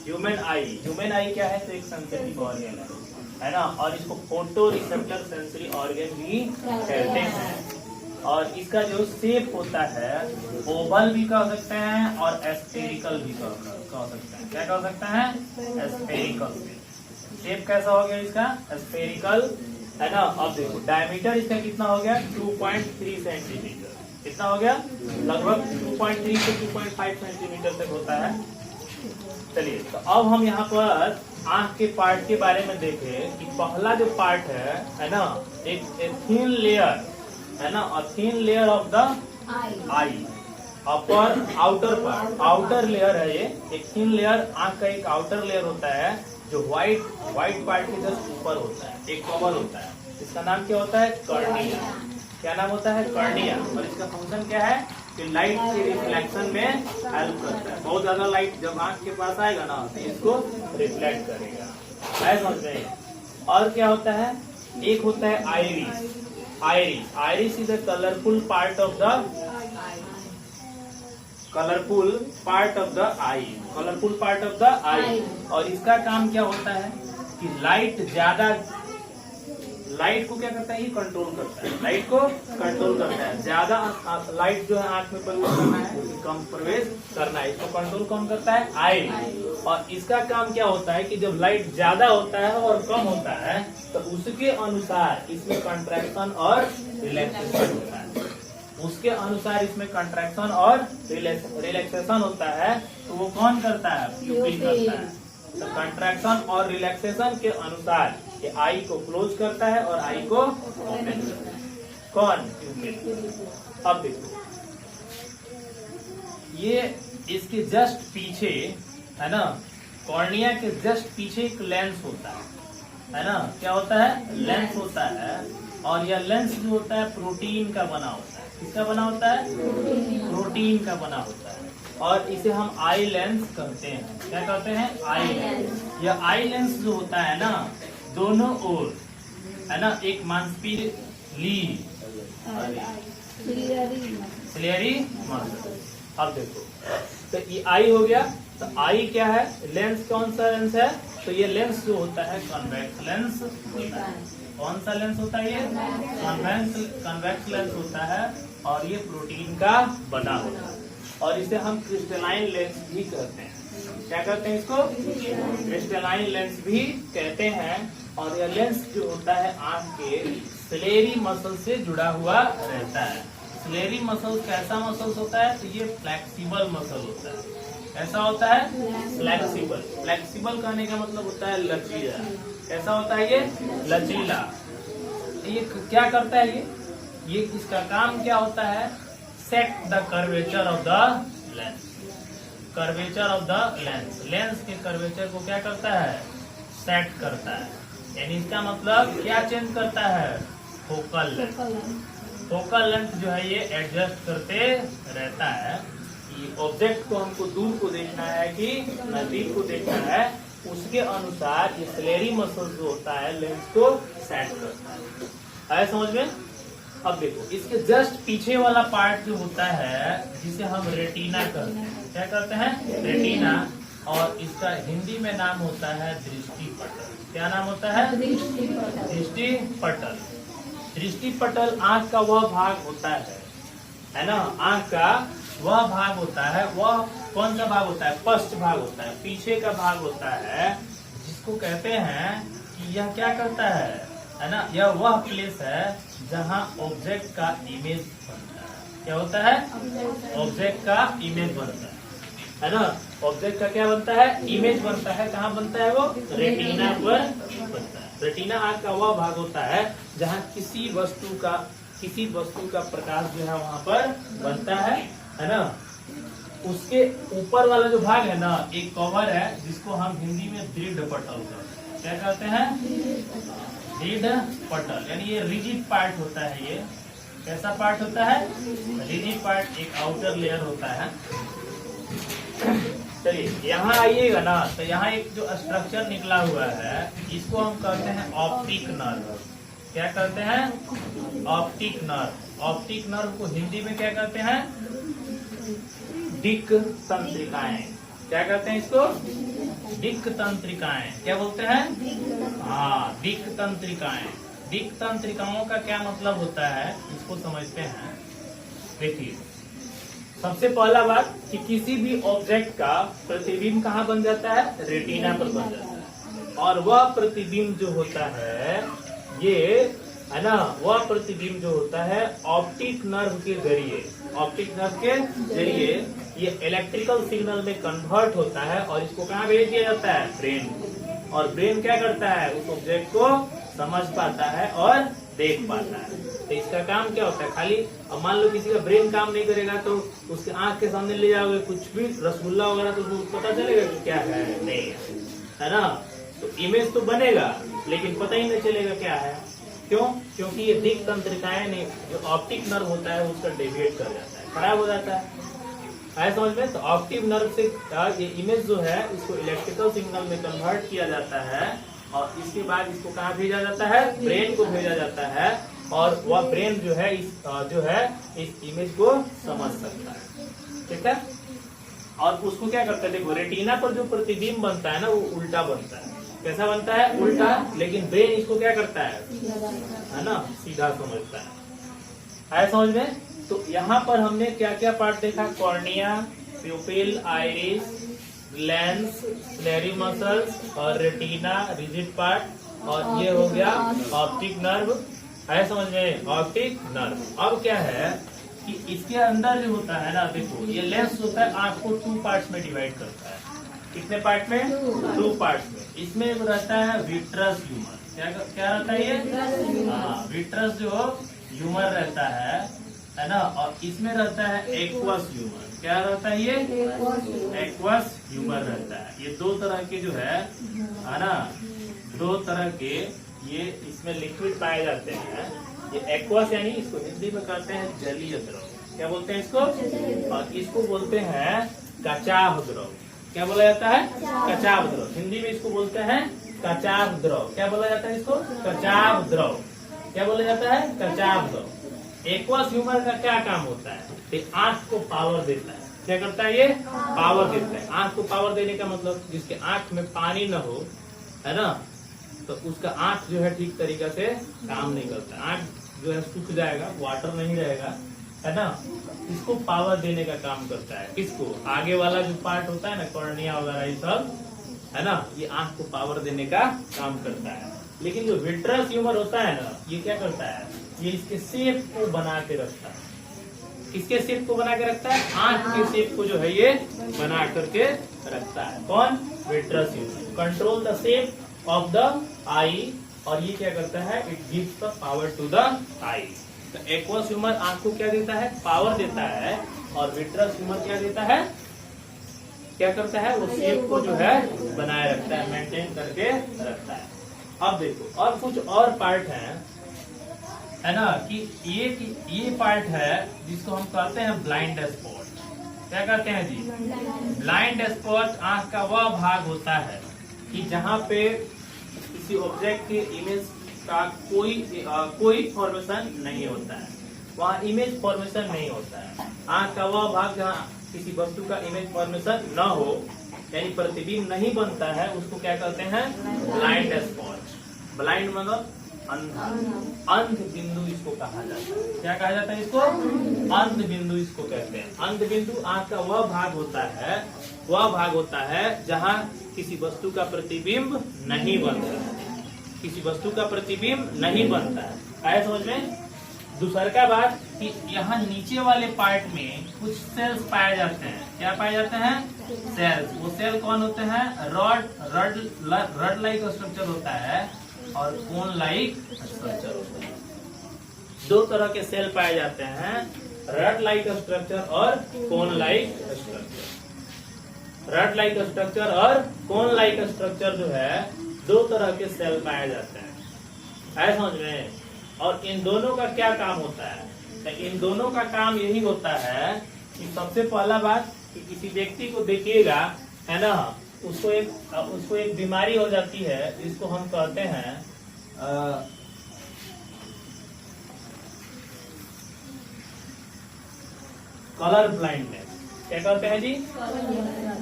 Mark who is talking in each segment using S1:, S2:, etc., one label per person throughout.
S1: Human आई क्या है? तो एक सेंसिटिव ऑर्गन है ना, और इसको फोटो रिसेप्टर सेंसरी ऑर्गन भी कहते हैं। और इसका जो शेप होता है ओवल भी कह सकते हैं और एस्फेरिकल भी कह सकते हैं। क्या कह सकते हैं? एस्फेरिकल शेप कैसा हो गया इसका? एस्फेरिकल है ना। अब देखो डायमीटर इसका कितना हो गया? 2.3 सेंटीमीटर। कितना हो गया? लगभग 2.3 से 2.5 सेंटीमीटर तक होता है। चलिए, तो अब हम यहाँ पर आंख के पार्ट के बारे में देखें कि पहला जो पार्ट है ना, एक थिन लेयर है ना, a thin layer of the I, upper outer part, outer layer है ये। एक थिन लेयर आंख का एक आउटर लेयर होता है जो व्हाइट पार्ट के जस्ट ऊपर होता है, एक कवर होता है। इसका नाम क्या होता है? कर्निया। क्या नाम होता है? कर्निया। और इसका फंक्शन क्या है कि लाइट के रिफ्लेक्शन में हेल्प करता है। बहुत ज्यादा लाइट जब आंख के पास आएगा ना तो इसको रिफ्लेक्ट करेगा। समझ में? और क्या होता है? एक होता है iris. Iris is the colourful part of the eye. और इसका काम क्या होता है कि लाइट को क्या करता है? ये कंट्रोल करता है, लाइट को कंट्रोल करता है। ज्यादा लाइट जो है आंख में प्रवेश करना है, कम प्रवेश करना है, इसको कंट्रोल कौन करता है? आई। और इसका काम क्या होता है कि जब लाइट ज्यादा होता है और कम होता है तो उसके अनुसार इसमें कंट्रैक्शन और रिलैक्सेशन होता है। उसके अनुसार इसमें कंट्रैक्शन और रिलैक्सेशन होता है। तो वो कौन करता है? प्यूपिल करता है। तो कंट्रैक्शन और रिलैक्सेशन के अनुसार ये आई को क्लोज करता है और आई को ओपन करता है। कौन? प्यूपिल। अब देखो ये इसके जस्ट पीछे है ना, कॉर्निया के जस्ट पीछे एक लेंस होता है ना। क्या होता है? लेंस होता है। और यह लेंस जो होता है प्रोटीन का बना होता है। किसका बना होता है? प्रोटीन का बना होता है। और इसे हम आई लेंस कहते हैं। क्या कहते हैं? Eye lens. यह आई लेंस जो होता है ना, दोनों ओर है ना एक मांसपेशियरी मसल। अब देखो तो ये आई हो गया। तो आई क्या है? लेंस। कौन सा लेंस है? तो ये लेंस जो होता है कॉन्वेक्स लेंस होता है। कौन सा लेंस होता है? ये कॉन्वेक्स लेंस होता है और ये प्रोटीन का बना होता है। और इसे हम क्रिस्टलाइन लेंस भी कहते हैं। क्या कहते हैं इसको? क्रिस्टलाइन लेंस भी कहते हैं। और यह लेंस जो होता है आंख के सिलेरी मसल से जुड़ा हुआ रहता है। सिलेरी मसल कैसा मसल होता है? तो ये फ्लेक्सिबल मसल होता है। ऐसा होता है फ्लेक्सिबल। फ्लेक्सिबल कहने का मतलब होता है लचीला। कैसा होता है ये? लचीला। ये क्या करता है? ये इसका काम क्या होता है? Set the curvature of the lens. Curvature of the lens, lens के कर्वेचर को क्या करता है? सेट करता है। यानी इसका मतलब क्या चेंज करता है? Focal length. फोकल लेंथ जो है ये एडजस्ट करते रहता है कि ऑब्जेक्ट को हमको दूर को देखना है कि नजदीक को देखना है, उसके अनुसार ये सिलेरी मसल जो होता है लेंस को सेट करता है। आया समझ में? अब देखो इसके जस्ट पीछे वाला पार्ट जो होता है जिसे हम रेटिना कहते हैं। क्या कहते हैं? रेटिना। और इसका हिंदी में नाम होता है दृष्टि पटल। क्या नाम होता है? दृष्टि पटल। दृष्टि पटल आंख का वह भाग होता है ना, आंख का वह भाग होता है। वह कौन सा भाग होता है? पश्च भाग होता है, पीछे का भाग होता है, जिसको कहते हैं कि यह क्या करता है ना, यह वह प्लेस है जहां ऑब्जेक्ट का इमेज बनता है। क्या होता है? ऑब्जेक्ट का इमेज बनता है ना। ऑब्जेक्ट का क्या बनता है? इमेज बनता है। कहाँ बनता है वो? रेटिना पर बनता है। रेटिना आंख का वह भाग होता है जहाँ किसी वस्तु का प्रकाश जो है वहाँ पर बनता है ना। उसके ऊपर वाला जो भाग है ना, एक कवर है जिसको हम हिंदी में दृढ़ पटल कहते हैं। क्या कहते हैं? दृढ़ पटल। यानी ये रिजिड पार्ट होता है। ये कैसा पार्ट होता है? Rigid part. एक आउटर लेयर होता है। चलिए यहाँ आइएगा ना, तो यहाँ एक जो स्ट्रक्चर निकला हुआ है इसको हम कहते हैं ऑप्टिक नर्व। क्या कहते हैं? Optic nerve. ऑप्टिक नर्व को हिंदी में क्या कहते हैं? दिक् तंत्रिकाएं। क्या कहते हैं इसको? दिक् तंत्रिकाएं। क्या बोलते हैं? हाँ, दिक् तंत्रिकाएं। दिक् तंत्रिकाओं का क्या मतलब होता है इसको समझते हैं। देखिए, सबसे पहला बात कि किसी भी ऑब्जेक्ट का प्रतिबिंब कहाँ बन जाता है? रेटिना पर बन जाता है। और वह प्रतिबिंब जो होता है, ये है ना, वह प्रतिबिंब जो होता है ऑप्टिक नर्व के जरिए, ऑप्टिक नर्व के जरिए ये इलेक्ट्रिकल सिग्नल में कन्वर्ट होता है और इसको कहाँ भेज दिया जाता है? ब्रेन। और ब्रेन क्या करता है? उस ऑब्जेक्ट को समझ पाता है और देख पाता है। तो इसका काम क्या होता है? खाली अब मान लो किसी का ब्रेन काम नहीं करेगा तो उसके आंख के सामने ले जाओगे कुछ भी रसगुल्ला वगैरह तो पता चलेगा कि क्या है? नहीं है ना। तो इमेज तो बनेगा लेकिन पता ही नहीं चलेगा क्या है। क्यों? क्योंकि ये दिक् तंत्रिकाएं ने जो ऑप्टिक नर्व होता है उसका डेविएट कर जाता है, खराब हो जाता है समझ में। तो ऑप्टिक नर्व से ये इमेज जो है इसको इलेक्ट्रिकल सिग्नल में कन्वर्ट किया जाता है और इसके बाद इसको कहाँ भेजा जाता है? ब्रेन को भेजा जाता है और वह ब्रेन जो है इस इमेज को समझ सकता है। ठीक है। और उसको क्या करता है? देखो, रेटिना पर जो प्रतिबिंब बनता है ना वो उल्टा बनता है। कैसा बनता है? उल्टा। लेकिन ब्रेन इसको क्या करता है ना, सीधा समझता है समझ में। तो यहाँ पर हमने क्या क्या पार्ट देखा? Cornea, प्यूपिल, iris, lens, slurry muscles और रेटिना, रिजिड पार्ट, और ये हो गया ऑप्टिक नर्व। है समझ में? Optic nerve. अब क्या है कि इसके अंदर जो होता है ना, देखो ये लेंस होता है, आंख को 2 पार्ट्स में डिवाइड करता है। कितने पार्ट में? 2 पार्ट्स में। इसमें रहता है विट्रस ह्यूमर। क्या रहता है ये? हाँ, विट्रस जो ह्यूमर रहता है ना। और इसमें रहता है एक्वस ह्यूमर। क्या रहता है ये? एक्वस ह्यूमर रहता है। ये 2 तरह के जो है ना, 2 तरह के ये इसमें लिक्विड पाए जाते हैं। ये एक्वस यानी इसको हिंदी में कहते हैं जलीय द्रव। क्या बोलते हैं इसको? और इसको बोलते हैं कचाव द्रव। क्या बोला जाता है? कचाव द्रव। हिंदी में इसको बोलते हैं कचाव द्रव। क्या बोला जाता है इसको? कचाव द्रव। क्या बोला जाता है? कचाव द्रव। एक्वस ह्यूमर का क्या काम होता है? ये आंख को पावर देता है। क्या करता है ये? पावर देता है। आंख को पावर देने का मतलब जिसके आंख में पानी न हो, है ना, तो उसका आंख जो है ठीक तरीके से काम नहीं करता। आंख जो है सूख जाएगा, वाटर नहीं रहेगा, है ना। इसको पावर देने का काम करता है। किसको? आगे वाला जो पार्ट होता है ना, कॉर्निया वगैरह ये सब, है ना, ये आंख को पावर देने का काम करता है। लेकिन जो विट्रस ह्यूमर होता है ना, ये क्या करता है? ये इसके शेप को बना के रखता है। किसके शेप को बना के रखता है? आंख के शेप को जो है ये बना करके रखता है। कौन? Vitreous humour. Control the shape of the eye. और ये क्या करता है? It gives the power to the eye. तो एक्वस ह्यूमर आंख को क्या देता है? पावर देता है। और विट्रस ह्यूमर क्या देता है? क्या करता है? वो शेप को जो है बनाए रखता है, मेंटेन करके रखता है। अब देखो, और कुछ और पार्ट है ना, कि ये पार्ट है जिसको हम कहते हैं ब्लाइंड स्पॉट। क्या कहते हैं जी? ब्लाइंड स्पॉट आंख का वह भाग होता है कि जहाँ पे किसी ऑब्जेक्ट के इमेज का कोई फॉर्मेशन नहीं होता है, वहाँ इमेज फॉर्मेशन नहीं होता है। आंख का वह भाग जहाँ किसी वस्तु का इमेज फॉर्मेशन न हो, यानी प्रतिबिंब नहीं बनता है, उसको क्या कहते हैं? Blind spot. ब्लाइंड मतलब अंधा। अंध बिंदु इसको कहा जाता है। क्या कहा जाता है इसको? अंध बिंदु इसको कहते हैं। अंध बिंदु आंख का वह भाग होता है जहाँ किसी वस्तु का प्रतिबिंब नहीं बनता है। किसी वस्तु का प्रतिबिंब नहीं बनता है। आया समझ में? दूसरा का बात कि यहाँ नीचे वाले पार्ट में कुछ सेल्स पाए जाते हैं। क्या पाए जाते हैं? सेल्स। वो सेल कौन होते हैं? रड लाइक स्ट्रक्चर होता है और कोन लाइक स्ट्रक्चर होता है। 2 तरह के सेल पाए जाते हैं, रड लाइक स्ट्रक्चर और cone like structure. Rod like structure और कोन लाइक स्ट्रक्चर जो है 2 तरह के सेल पाए जाते हैं। है समझ में? और इन दोनों का क्या काम होता है? तो इन दोनों का काम यही होता है कि सबसे पहला बात कि किसी व्यक्ति को देखिएगा, है ना, उसको एक बीमारी हो जाती है जिसको हम कहते हैं कलर ब्लाइंडनेस। क्या कहते हैं जी?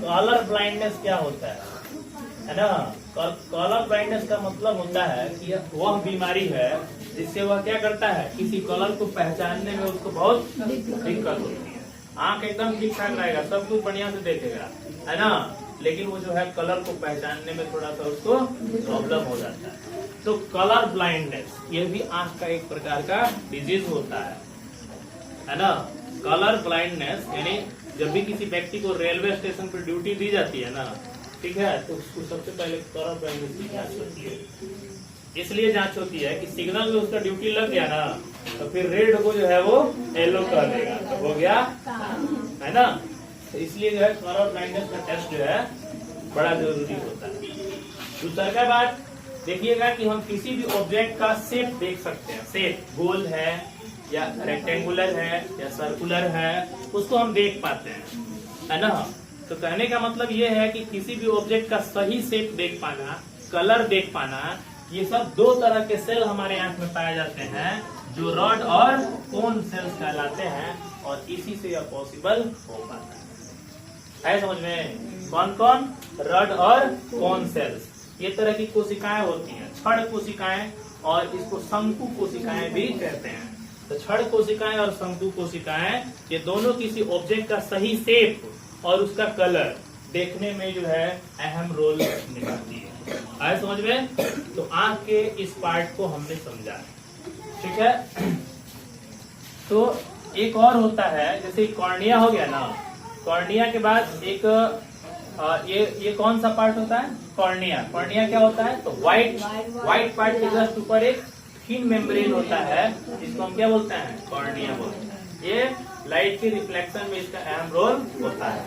S1: कलर ब्लाइंडनेस क्या होता है? है ना। कलर ब्लाइंडनेस का मतलब होता है कि वह बीमारी है जिससे वह क्या करता है, किसी कलर को पहचानने में उसको बहुत दिक्कत होती है। आंख एकदम ठीक ठाक रहेगा, सब कुछ बढ़िया से देखेगा, है ना, लेकिन वो जो है कलर को पहचानने में थोड़ा सा उसको प्रॉब्लम हो जाता है। तो कलर ब्लाइंडनेस ये भी आंख का एक प्रकार का डिजीज होता है ना। कलर ब्लाइंडनेस यानी जब भी किसी व्यक्ति को रेलवे स्टेशन पर ड्यूटी दी जाती है ना, ठीक है, तो उसको सबसे पहले कलर ब्लाइंडनेस की जांच होती है। इसलिए जांच होती है कि सिग्नल में उसका ड्यूटी लग गया ना, तो फिर रेड को जो है वो येलो कर देगा, तो हो गया, है ना। तो इसलिए जो है कलर ब्लाइंडनेस का टेस्ट जो है बड़ा जरूरी होता है। दूसरा बात देखिएगा कि हम किसी भी ऑब्जेक्ट का शेप देख सकते हैं। शेप गोल है या रेक्टेंगुलर है या सर्कुलर है, उसको हम देख पाते हैं, है ना। तो कहने का मतलब ये है कि किसी भी ऑब्जेक्ट का सही शेप देख पाना, कलर देख पाना, ये सब दो तरह के सेल हमारे आंख में पाए जाते हैं जो रॉड और कोन सेल्स कहलाते हैं, और इसी से यह पॉसिबल हो पाता है समझ में। कौन कौन? रॉड और कोन सेल्स। ये तरह की कोशिकाएं होती हैं, छड़ कोशिकाएं, और इसको शंकु कोशिकाएं भी कहते हैं। तो छड़ कोशिकाएं और शंकु कोशिकाएं ये दोनों किसी ऑब्जेक्ट का सही शेप और उसका कलर देखने में जो है अहम रोल निभाती है। आए समझ में? तो आंख के इस पार्ट को हमने समझा, ठीक है। तो एक और होता है, जैसे कॉर्निया हो गया ना, कॉर्निया के बाद एक ये कौन सा पार्ट होता है? कॉर्निया। कॉर्निया क्या होता है? तो व्हाइट पार्ट के जस्ट ऊपर एक थिन मेम्ब्रेन होता है, जिसको हम क्या बोलते हैं? कॉर्निया बोलते हैं। ये लाइट के रिफ्लेक्शन में इसका अहम रोल होता है।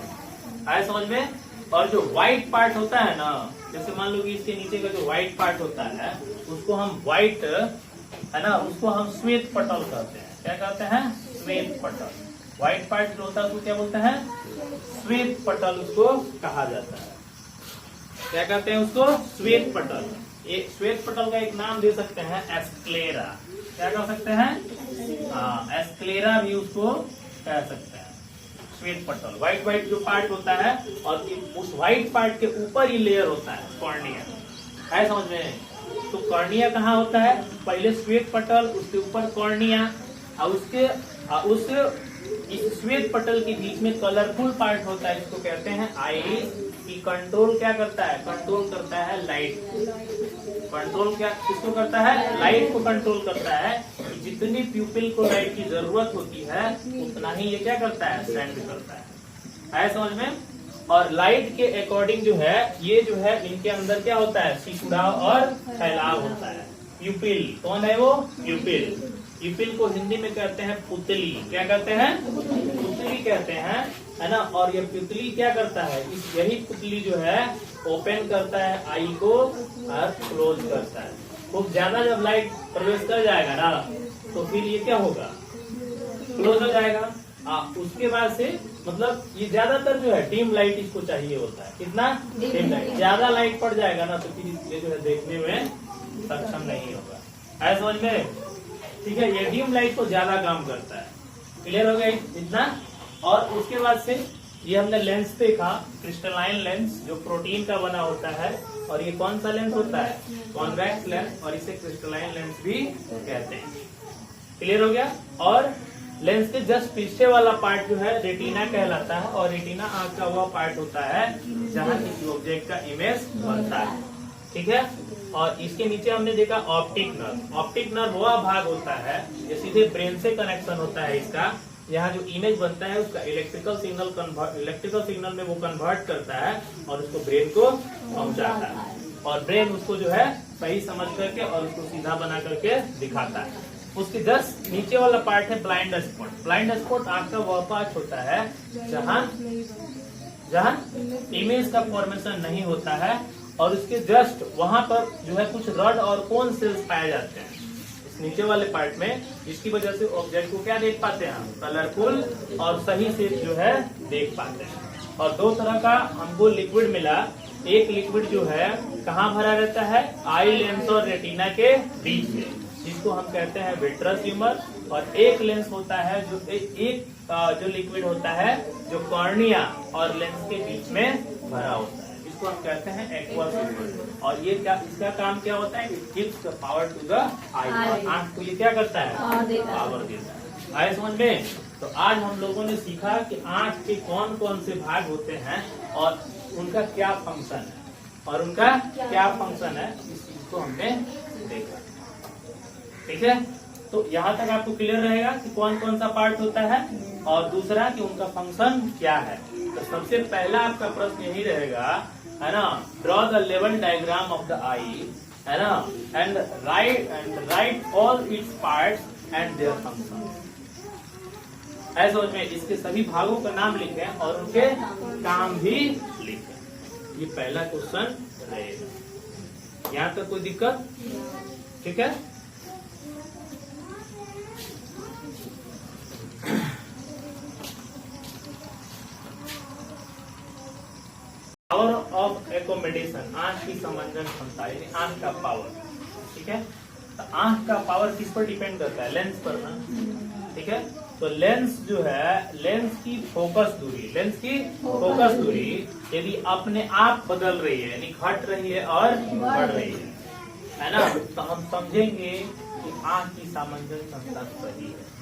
S1: आए समझ में? और जो व्हाइट पार्ट होता है ना, जैसे मान लो कि इसके नीचे का जो व्हाइट पार्ट होता है, उसको हम व्हाइट, है ना, उसको हम श्वेत पटल कहते हैं। क्या कहते हैं? श्वेत पटल। व्हाइट पार्ट जो होता है उसको क्या बोलते हैं? श्वेत पटल उसको कहा जाता है। क्या कहते हैं उसको? श्वेत पटल। एक श्वेत पटल का एक नाम दे सकते हैं एस्क्लेरा। क्या कह सकते हैं? हाँ, एस्क्लेरा भी उसको कह सकते हैं। श्वेत पटल व्हाइट जो पार्ट होता है, और उस व्हाइट पार्ट के ऊपर ही लेयर होता है कॉर्निया। है समझ में? तो कॉर्निया कहाँ होता है? पहले श्वेत पटल, उसके ऊपर कॉर्निया, और इस श्वेत पटल के बीच में कलरफुल पार्ट होता है, इसको कहते हैं आइरिस। की कंट्रोल क्या करता है? कंट्रोल करता है लाइट। कंट्रोल क्या किसको करता है? लाइट को कंट्रोल करता है। जितनी प्यूपिल को लाइट की जरूरत होती है उतना ही ये क्या करता है? सेंड करता है समझ में? और लाइट के अकॉर्डिंग जो है, ये जो है इनके अंदर क्या होता है? सिकुड़ाव और फैलाव होता है। प्यूपिल कौन है? वो प्यूपिल। प्यूपिल को हिंदी में कहते हैं पुतली। क्या कहते हैं? पुतली कहते हैं, है ना। और ये पुतली क्या करता है? यही पुतली जो है ओपन करता है आई को और क्लोज करता है। खूब ज्यादा जब लाइट प्रवेश कर जाएगा ना, तो फिर ये क्या होगा? क्लोज हो जाएगा। उसके बाद से मतलब ये ज्यादातर जो है डिम लाइट इसको चाहिए होता है। कितना? Dim light. ज्यादा लाइट पड़ जाएगा ना, तो फिर ये जो है देखने में सक्षम नहीं होगा। ऐसा समझ में? ठीक है, ये डिम लाइट को ज्यादा काम करता है। क्लियर हो गया इतना? और उसके बाद से ये हमने लेंस देखा, क्रिस्टलाइन लेंस, जो प्रोटीन का बना होता है। और ये कौन सा लेंस होता है? कॉन्वेक्स लेंस, और इसे क्रिस्टलाइन लेंस भी कहते हैं। क्लियर हो गया? और लेंस के जस्ट पीछे वाला पार्ट जो है रेटिना कहलाता है, और रेटिना आंख का वह पार्ट होता है जहाँ किसी ऑब्जेक्ट का इमेज बनता है। ठीक है। और इसके नीचे हमने देखा ऑप्टिक नर्व। ऑप्टिक नर्व वह भाग होता है जो सीधे ब्रेन से कनेक्शन होता है इसका। यहाँ जो इमेज बनता है उसका इलेक्ट्रिकल सिग्नल में वो कन्वर्ट करता है और उसको ब्रेन को पहुंचाता है, और ब्रेन उसको जो है सही समझ करके और उसको सीधा बना करके दिखाता है। उसके जस्ट नीचे वाला पार्ट है ब्लाइंड स्पॉट। ब्लाइंड स्पॉट आंख का वह पार्ट होता है जहाँ इमेज का फॉर्मेशन नहीं होता है, और उसके जस्ट वहां पर जो है कुछ रॉड और कोन सेल्स पाए जाते हैं इस नीचे वाले पार्ट में, जिसकी वजह से ऑब्जेक्ट को क्या देख पाते हैं? कलरफुल और सही से जो है देख पाते हैं। और दो तरह का हमको लिक्विड मिला। एक लिक्विड जो है कहाँ भरा रहता है? आई लेंस और रेटिना के बीच में, जिसको हम कहते हैं विट्रस ह्यूमर। और एक लेंस होता है जो लिक्विड होता है जो कॉर्निया और लेंस के बीच में भरा होता है, इसको हम कहते हैं एक्वस ह्यूमर। और ये क्या, इसका काम क्या होता है, it gives the power to the eye. आंख को ये क्या करता है, पावर देता है। आए समझ में? तो आज हम लोगों ने सीखा कि आंख के कौन कौन से भाग होते हैं और उनका क्या फंक्शन है, और उनका क्या फंक्शन है, इस चीज को हमने देखा। ठीक है, तो यहाँ तक आपको क्लियर रहेगा कि कौन कौन सा पार्ट होता है, और दूसरा कि उनका फंक्शन क्या है। तो सबसे पहला आपका प्रश्न यही रहेगा, है ना, ड्रॉ द लेवल डायग्राम ऑफ द आई, है ना, and write all its parts and their function. ऐसे में इसके सभी भागों का नाम लिखें और उनके काम भी लिखें। ये पहला क्वेश्चन रहेगा। यहाँ तक कोई दिक्कत? ठीक है, पावर ऑफ एकोमोडेशन, आंख की समंजन क्षमता, यानी आंख का पावर। ठीक है, तो आंख का पावर किस पर डिपेंड करता है, लेंस पर ना। ठीक है, तो लेंस जो है, लेंस की फोकस दूरी, लेंस की फोकस दूरी यदि अपने आप बदल रही है, यानी घट रही है और बढ़ रही है ना, तो हम समझेंगे कि आंख की सामंजन क्षमता सही है।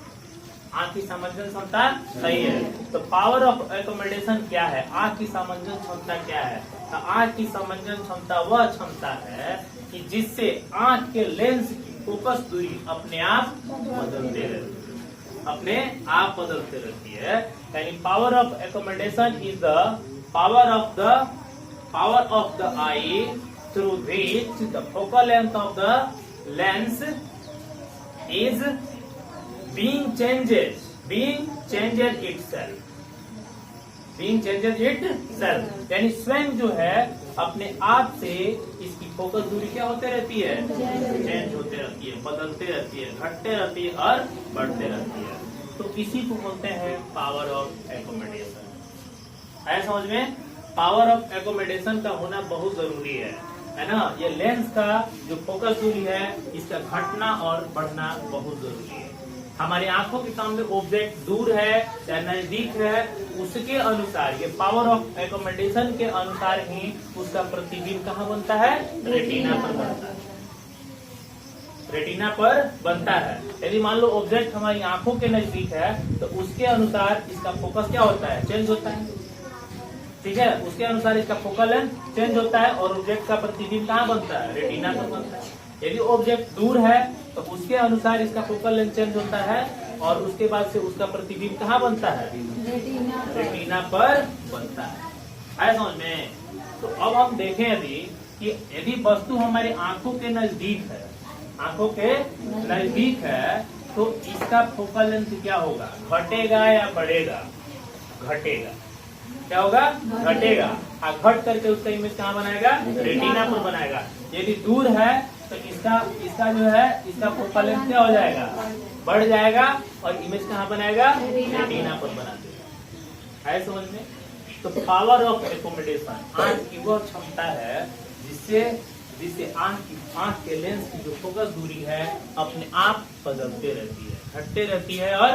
S1: आंख की सामंजन क्षमता सही है। तो पावर ऑफ एकोमोडेशन क्या है, आंख की सामंजन क्षमता क्या है? तो आंख की सामंजन क्षमता वह क्षमता है कि जिससे आंख के लेंस की फोकस दूरी अपने आप बदलते रहती है, अपने आप बदलते रहती है। यानी power of accommodation is the power of the I through which the focal length of the lens is being changes itself, यानी स्वयं जो है अपने आप से इसकी फोकस दूरी क्या होते रहती है, चेंज होते रहती है, बदलते रहती है, घटते रहती है और बढ़ते रहती है। तो इसी को बोलते हैं पावर ऑफ एकोमोडेशन। है समझ में? पावर ऑफ एकोमोडेशन का होना बहुत जरूरी है ना। ये लेंस का जो फोकस दूरी है, इसका घटना और बढ़ना बहुत जरूरी है। हमारी आंखों के सामने ऑब्जेक्ट दूर है या नजदीक है, उसके अनुसार, ये पावर ऑफ एकोमोडेशन के अनुसार ही उसका प्रतिबिंब कहाँ बनता है, रेटिना पर बनता है, रेटिना पर बनता है। यदि मान लो ऑब्जेक्ट हमारी आंखों के नजदीक है तो उसके अनुसार इसका फोकस क्या होता है, चेंज होता है। ठीक है, उसके अनुसार इसका फोकल लेंथ चेंज होता है और ऑब्जेक्ट का प्रतिबिंब कहाँ बनता है, रेटिना पर बनता है। यदि ऑब्जेक्ट दूर है तो उसके अनुसार इसका फोकल लेंथ चेंज होता है और उसके बाद से उसका प्रतिबिंब कहाँ बनता है, रेटिना पर बनता है समझ में। तो अब हम देखें यदि वस्तु हमारी आंखों के नजदीक है, आंखों के नजदीक है, तो इसका फोकल लेंथ क्या होगा, घटेगा या बढ़ेगा, घटेगा। क्या होगा, घटेगा। घट करके उसका इमेज कहाँ बनाएगा, रेटिना पर बनाएगा। यदि दूर है तो इसका जो है, इसका फोकल लेंथ क्या हो जाएगा, बढ़ जाएगा और इमेज कहाँ बनाएगा, रेटिना पर बना देगा। है समझ में? तो पावर ऑफ एकोमोडेशन, आंख की वह क्षमता है जिससे आंख के लेंस की जो फोकस दूरी है अपने आप बदलते रहती है, घटते रहती है और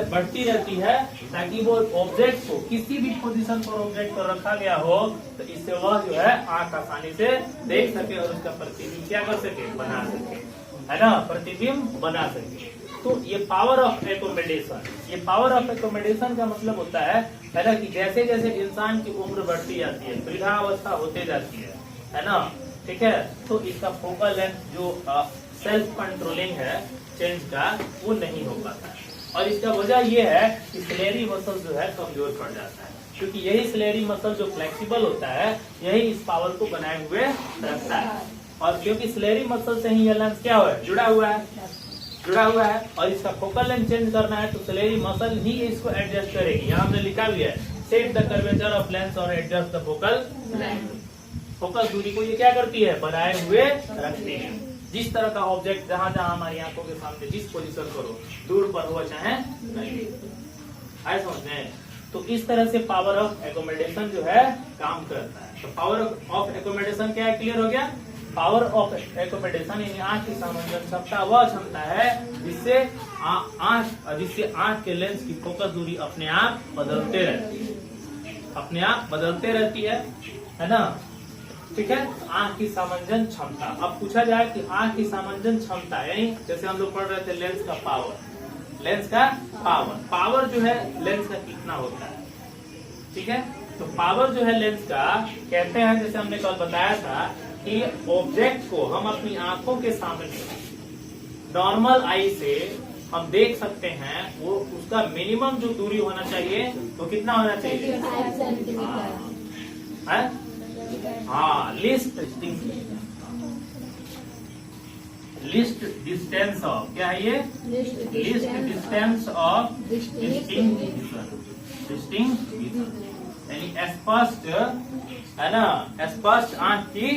S1: बढ़ती रहती है, ताकि वो ऑब्जेक्ट को किसी भी पोजीशन पर ऑब्जेक्ट को रखा गया हो तो इससे वह जो है आंख आसानी से देख सके और उसका प्रतिबिंब क्या कर सके, बना सके, है ना, प्रतिबिंब बना सके। तो ये पावर ऑफ एकोमोडेशन, ये पावर ऑफ एकोमोडेशन का मतलब होता है ना, कि जैसे जैसे इंसान की उम्र बढ़ती जाती है, वृद्धावस्था होते जाती है ना, ठीक है, तो इसका फोकल लेंथ जो सेल्फ कंट्रोलिंग है चेंज का, वो नहीं हो पाता है। और इसका वजह यह है कि सिलेरी मसल जो है कमजोर पड़ जाता है, क्योंकि यही सिलेरी मसल जो फ्लेक्सिबल होता है यही इस पावर को बनाए हुए रखता है। और क्योंकि सिलेरी मसल से ही यह लेंस क्या हुआ है, जुड़ा हुआ है और इसका फोकल लेंथ चेंज करना है तो सिलेरी मसल ही इसको एडजस्ट करेगी। यहाँ हमने लिखा भी है, set the curvature of lens और adjust the focal length. Focus दूरी को ये क्या करती है, बनाए हुए रखती है। जिस तरह का ऑब्जेक्ट जहां हमारी आंखों के सामने जिस पोजीशन पर हो, दूर पर हो चाहे नहीं, आए समझ में। तो इस तरह से पावर ऑफ एकोमोडेशन जो है काम करता है। तो पावर ऑफ एकोमोडेशन क्या है, क्लियर हो गया। पावर ऑफ एकोमोडेशन यानी आंख की सामंजस्य क्षमता वह क्षमता है जिससे आंख के लेंस की फोकस दूरी अपने आप बदलते रहती है, है ना। ठीक है, आंख की सामंजन क्षमता। अब पूछा जाए कि आंख की सामंजन क्षमता यानी जैसे हम लोग पढ़ रहे थे लेंस का पावर, लेंस का पावर जो है लेंस का कितना होता है। ठीक है, तो पावर जो है लेंस का कहते हैं, जैसे हमने कल बताया था कि ऑब्जेक्ट को हम अपनी आंखों के सामने नॉर्मल आई से हम देख सकते हैं, वो उसका मिनिमम जो दूरी होना चाहिए वो कितना होना चाहिए, हाँ लिस्ट डिस्टेंस ऑफ, क्या है ये, list distance of distinct vision, यानी स्पष्ट, है ना, स्पष्ट आंख की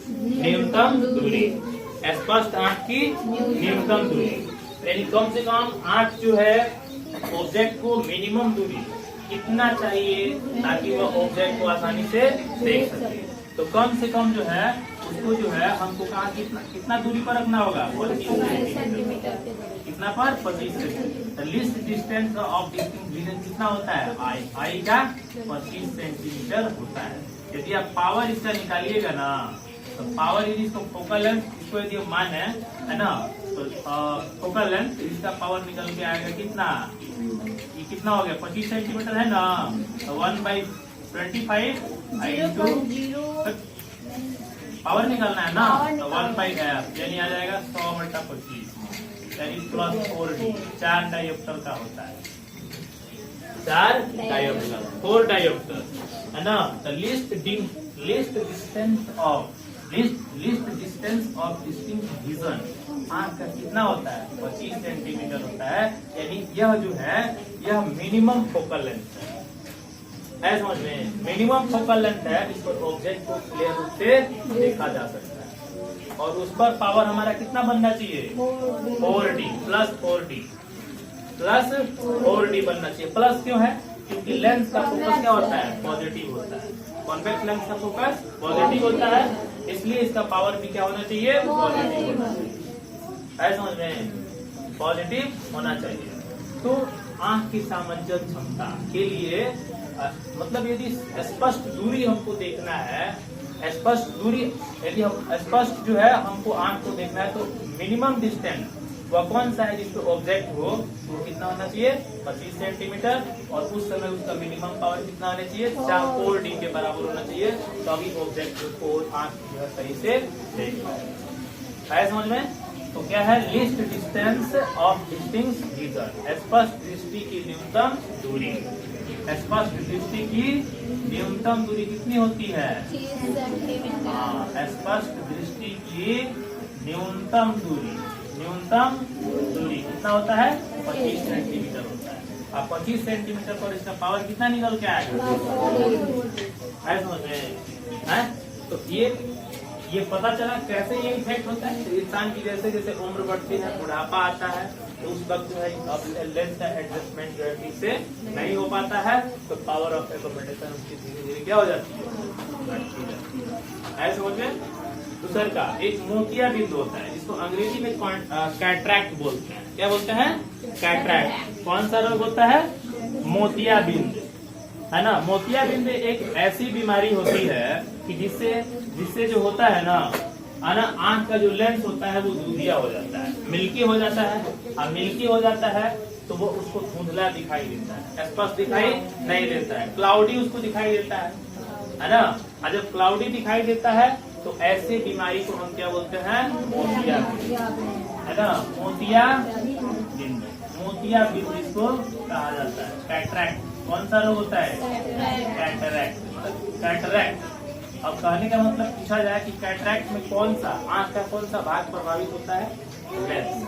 S1: न्यूनतम दूरी, स्पष्ट आंख की न्यूनतम दूरी, यानी कम से कम आंख जो है ऑब्जेक्ट को मिनिमम दूरी कितना चाहिए ताकि वह ऑब्जेक्ट को आसानी से देख सके। तो कम से कम जो है उसको जो है हमको कहाँ कितना दूरी पर रखना होगा, 25 सेंटीमीटर। कितना पर, 25 centimetre. List distance of distinct vision कितना होता है, आई का 25 सेंटीमीटर होता है। यदि आप पावर इसका निकालिएगा ना, तो पावर यदि इसको फोकल लेंथ, इसको यदि मान है ना, तो फोकल लेंथ इसका पावर निकल के आएगा कितना, ये कितना हो गया, 25 सेंटीमीटर है ना, तो 1/25 पावर निकालना है ना, तो 1/2 यानी आ जाएगा 100/25 यानी +4D, 4 डायोप्टर का होता है, 4 डायोप्टर, 4 डायोप्टर, है ना। तो list distance of distinct vision आंख का कितना होता है, 25 सेंटीमीटर होता है, यानी यह जो है यह मिनिमम फोकल लेंथ है, समझ में, मिनिमम फोकल लेंथ है। इस पर ऑब्जेक्ट को क्लियर रूप से देखा जा सकता है, और उस पर पावर हमारा कितना बनना चाहिए, 4D प्लस 4D बनना चाहिए। प्लस क्यों है, क्योंकि लेंस का फोकस क्या होता है, पॉजिटिव होता है, कॉन्वेक्स लेंस का फोकस पॉजिटिव होता है, इसलिए इसका पावर भी क्या होना चाहिए, पॉजिटिव होना चाहिए, है समझ में, पॉजिटिव होना चाहिए। तो आंख की सामंजन क्षमता के लिए मतलब यदि स्पष्ट दूरी हमको देखना है, स्पष्ट दूरी यदि हम स्पष्ट जो है हमको आंख को देखना है, तो मिनिमम डिस्टेंस वह कौन सा है जिसको ऑब्जेक्ट हो, वो कितना होना चाहिए, 25 सेंटीमीटर, और उस समय उसका मिनिमम पावर कितना होना चाहिए, 4D के बराबर होना चाहिए, तभी ऑब्जेक्ट को आंख जो है सही से देख पाए, समझ में। तो क्या है, list distance of distinct vision, स्पष्ट दृष्टि की न्यूनतम दूरी, स्पष्ट दृष्टि की न्यूनतम दूरी कितनी होती है, स्पष्ट दृष्टि की न्यूनतम दूरी कितना होता है, 25 सेंटीमीटर होता है। अब 25 सेंटीमीटर पर इसका पावर कितना निकल के आएगा, समझ में। तो ये पता चला कैसे ये इफेक्ट होता है। तो इंसान की जैसे जैसे उम्र बढ़ती है, बुढ़ापा आता है, तो उस वक्त जो है लेंस का एडजस्टमेंट जो है ठीक से नहीं हो पाता है, तो पावर ऑफ एकोमोडेशन उसकी धीरे धीरे क्या हो जाती है, घटती जाती है, समझ में। दूसर का एक मोतिया बिंदु होता है, जिसको अंग्रेजी में कैटरैक्ट बोलते हैं। क्या बोलते हैं, कैटरैक्ट। कौन सा रोग होता है, मोतिया बिंदु, है ना। मोतिया बिंदु एक ऐसी बीमारी होती है कि जिससे जो होता है ना आंख का जो लेंस होता है वो दूधिया हो जाता है, मिल्की हो जाता है, और मिल्की हो जाता है तो वो उसको धुंधला दिखाई देता है, स्पष्ट दिखाई नहीं देता है, क्लाउडी उसको दिखाई देता है ना। और जब क्लाउडी दिखाई देता है तो ऐसे बीमारी को हम क्या बोलते हैं, मोतिया बिंदु, है ना। मोतिया बिंदु इसको कहा जाता है। कैटरैक्ट कौन सा रोग होता है, कैटरैक्ट। अब कहने का मतलब पूछा जाए कि कैटरैक्ट में कौन सा आंख का कौन सा भाग प्रभावित होता है, लेंस।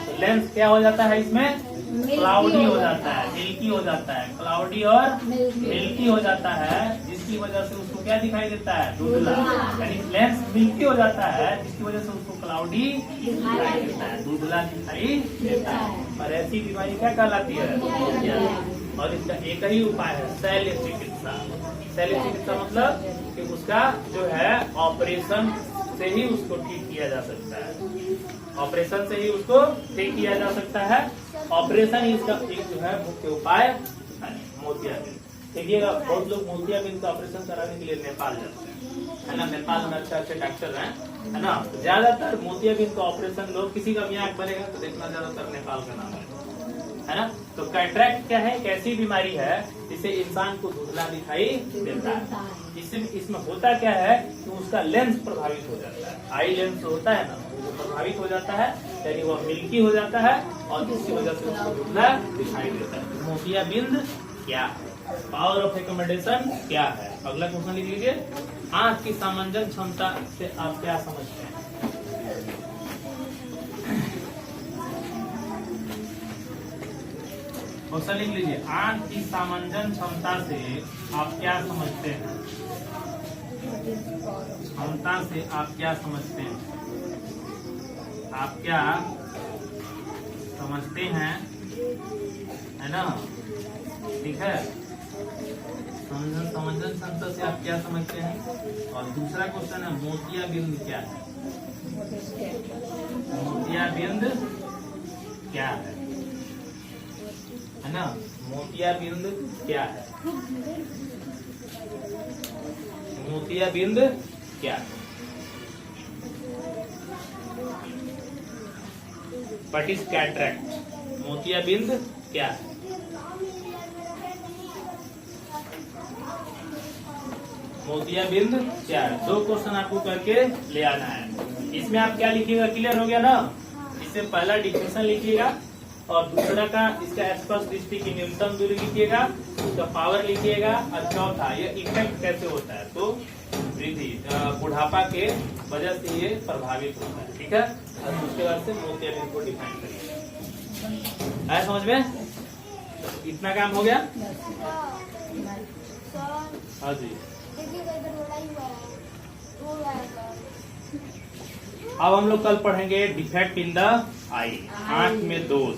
S1: तो लेंस क्या हो जाता है, इसमें क्लाउडी हो जाता है, मिल्की हो जाता है, क्लाउडी और मिल्की हो जाता है, जिसकी वजह से उसको क्या दिखाई देता है, धुंधला। यानी लेंस मिल्की हो जाता है जिसकी वजह से उसको क्लाउडी दिखाई देता है, धुंधला दिखाई देता है। और ऐसी बीमारी क्या कहलाती है, और इसका एक ही उपाय है, शल्य चिकित्सा। शल्य चिकित्सा मतलब कि उसका जो है ऑपरेशन से ही उसको ठीक किया जा सकता है, ऑपरेशन से ही उसको ठीक किया जा सकता है। ऑपरेशन ही इसका एक जो है मुख्य उपाय है, मोतिया बिंदु। देखिएगा बहुत लोग मोतियाबिंद का ऑपरेशन कराने के लिए नेपाल जाते हैं, है ना। नेपाल में अच्छे अच्छे डॉक्टर हैं, है ना। ज्यादातर मोतियाबिंद का ऑपरेशन लोग, किसी का भी आंख बनेगा तो देखना ज्यादातर नेपाल का नाम है ना। तो कैटरेक्ट क्या है, एक ऐसी बीमारी है जिससे इंसान को धुंधला दिखाई देता है। इसमें होता क्या है कि उसका लेंस प्रभावित हो जाता है, आई लेंस होता है ना वो प्रभावित हो जाता है, यानी वो मिल्की हो जाता है और इसी वजह से उसको धुंधला दिखाई देता है। मोतियाबिंद क्या है, पावर ऑफ एकोमोडेशन क्या है। अगला क्वेश्चन लिख लीजिए, आंख की सामंजन क्षमता से आप क्या समझते हैं। क्वेश्चन लिख लीजिए, आंख की सामंजन क्षमता से आप क्या समझते हैं। क्षमता से आप क्या समझते हैं, आप क्या समझते हैं, है ना। ठीक है, समंजन क्षमता से आप क्या समझते हैं। और दूसरा क्वेश्चन है, मोतियाबिंद क्या है। मोतियाबिंद क्या है ना। मोतियाबिंद क्या है, मोतियाबिंद क्या है। व्हाट इज कैटरेक्ट, मोतियाबिंद क्या है। मोतियाबिंद क्या है। 2 क्वेश्चन आपको करके ले आना है। इसमें आप क्या लिखिएगा, क्लियर हो गया ना। इससे पहला डिफिनेशन लिखिएगा और दूसरा का इसका स्पर्श दृष्टि की न्यूनतम दूरी लिखिएगा, उसका पावर लिखिएगा और चौथा ये इफेक्ट कैसे होता है। तो वृद्धि बुढ़ापा के वजह से ये प्रभावित होता है, ठीक है। और उसके बाद से मोतियाबिंद को डिफाइन करिए। आया समझ में, इतना काम हो गया। हाँ जी, अब हम लोग कल पढ़ेंगे डिफेक्ट इन द आई, आंख में दोष।